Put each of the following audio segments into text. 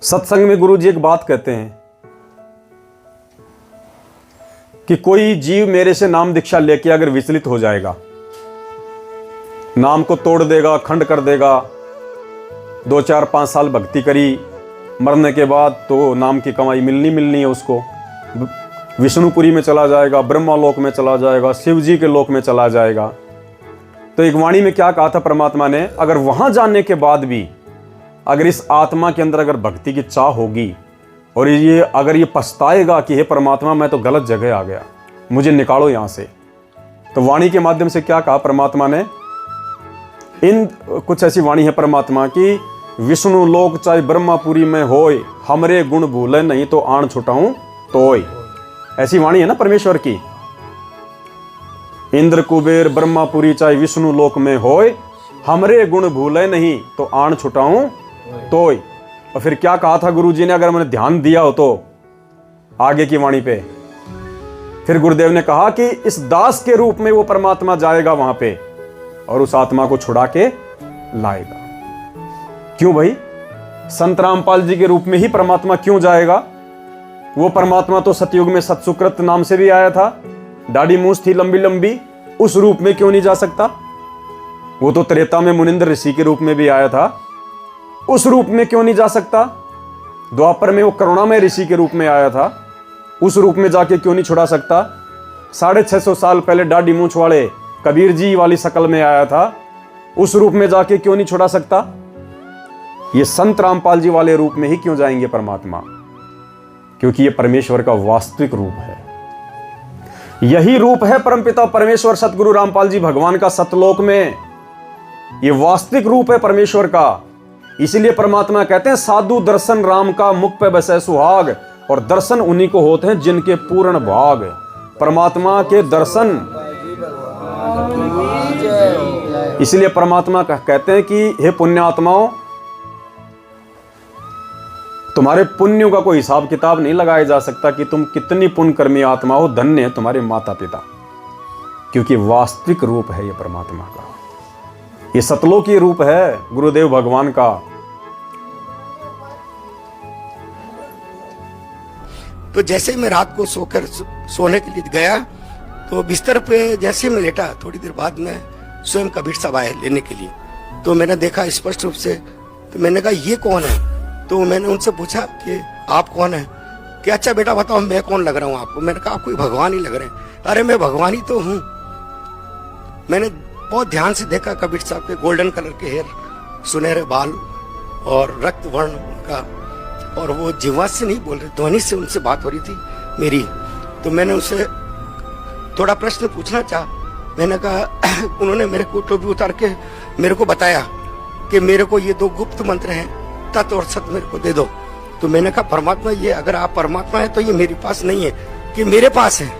सत्संग में गुरु जी एक बात कहते हैं कि कोई जीव मेरे से नाम दीक्षा लेके अगर विचलित हो जाएगा, नाम को तोड़ देगा, खंड कर देगा, 2 4 5 साल भक्ति करी, मरने के बाद तो नाम की कमाई मिलनी है उसको, विष्णुपुरी में चला जाएगा, ब्रह्मा लोक में चला जाएगा, शिव जी के लोक में चला जाएगा। तो एक वाणी में क्या कहा था परमात्मा ने, अगर वहां जाने के बाद भी अगर इस आत्मा के अंदर अगर भक्ति की चाह होगी और ये अगर ये पछताएगा कि हे परमात्मा मैं तो गलत जगह आ गया, मुझे निकालो यहां से, तो वाणी के माध्यम से क्या कहा परमात्मा ने, कुछ ऐसी वाणी है परमात्मा की, विष्णु लोक चाहे ब्रह्मापुरी में होय, हमरे गुण भूले नहीं तो आण छुटाऊं तोय। ऐसी वाणी है ना परमेश्वर की, इंद्र कुबेर ब्रह्मापुरी चाहे विष्णु लोक में होय, हमरे गुण भूले नहीं तो आण छुटाऊं तोय। और फिर क्या कहा था गुरु जी ने, अगर मैंने ध्यान दिया हो तो आगे की वाणी पे, फिर गुरुदेव ने कहा कि इस दास के रूप में वो परमात्मा जाएगा वहां पे और उस आत्मा को छुड़ा के लाएगा। क्यों भाई, संत रामपाल जी के रूप में ही परमात्मा क्यों जाएगा? वो परमात्मा तो सतयुग में सतसुकृत नाम से भी आया था, दाढ़ी मूछ थी लंबी लंबी, उस रूप में क्यों नहीं जा सकता? वो तो त्रेता में मुनिंद्र ऋषि के रूप में भी आया था, उस रूप में क्यों नहीं जा सकता? द्वापर में वो करुणामय ऋषि के रूप में आया था, उस रूप में जाके क्यों नहीं छुड़ा सकता? 650 साल पहले दाढ़ी मूछ वाले कबीर जी वाली शकल में आया था, उस रूप में जाके क्यों नहीं छुड़ा सकता? ये संत रामपाल जी वाले रूप में ही क्यों जाएंगे परमात्मा? क्योंकि ये परमेश्वर का वास्तविक रूप है। यही रूप है परमपिता परमेश्वर सतगुरु रामपाल जी भगवान का सतलोक में, ये वास्तविक रूप है परमेश्वर का। इसीलिए परमात्मा कहते हैं साधु दर्शन राम का मुख पे बसे सुहाग, और दर्शन उन्हीं को होते हैं जिनके पूर्ण भाग। परमात्मा के दर्शन, इसलिए परमात्मा कहते हैं कि हे पुण्यात्माओं, तुम्हारे पुण्यों का कोई हिसाब किताब नहीं लगाया जा सकता कि तुम कितनी पुण्य कर्मी आत्मा हो, धन्य है तुम्हारे माता पिता, क्योंकि वास्तविक रूप है ये परमात्मा का, ये सतलोकी रूप है गुरुदेव भगवान का। तो जैसे मैं रात को सोकर सोने के लिए गया, तो बिस्तर पे जैसे मैं लेटा, थोड़ी देर बाद में स्वयं कबीर साहब आए लेने के लिए। तो मैंने देखा स्पष्ट रूप से, तो मैंने कहा ये कौन है? तो मैंने उनसे पूछा कि आप कौन है? कि अच्छा बेटा बताओ मैं कौन लग रहा हूँ आपको? मैंने कहा आप कोई भगवान ही लग रहे हैं। अरे मैं भगवान ही तो हूँ। मैंने बहुत ध्यान से देखा कबीर साहब के गोल्डन कलर के हेयर, सुनहरे बाल और रक्त वर्ण का, और वो जिह्वा से नहीं बोल रहे, ध्वनि से उनसे बात हो रही थी मेरी। तो मैंने उनसे थोड़ा प्रश्न पूछना चाहा। मैंने कहा उन्होंने मेरे को टोपी उतार के मेरे को बताया कि मेरे को ये 2 गुप्त मंत्र हैं, तत् और सत मेरे को दे दो। तो मैंने कहा परमात्मा, ये अगर आप परमात्मा है तो ये मेरे पास नहीं है कि मेरे पास है,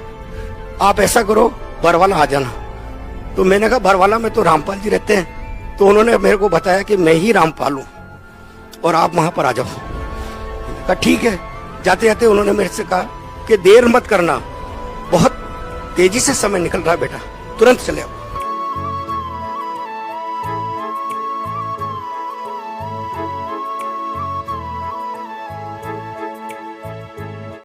आप ऐसा करो बरवाला आ जाना। तो मैंने कहा बरवाला में तो रामपाल जी रहते हैं। तो उन्होंने मेरे को बताया कि मैं ही रामपाल हूँ और आप वहां पर आ जाओ। कहा ठीक है। जाते जाते उन्होंने मेरे से कहा कि देर मत करना, बहुत तेजी से समय निकल रहा है बेटा, तुरंत चले आओ।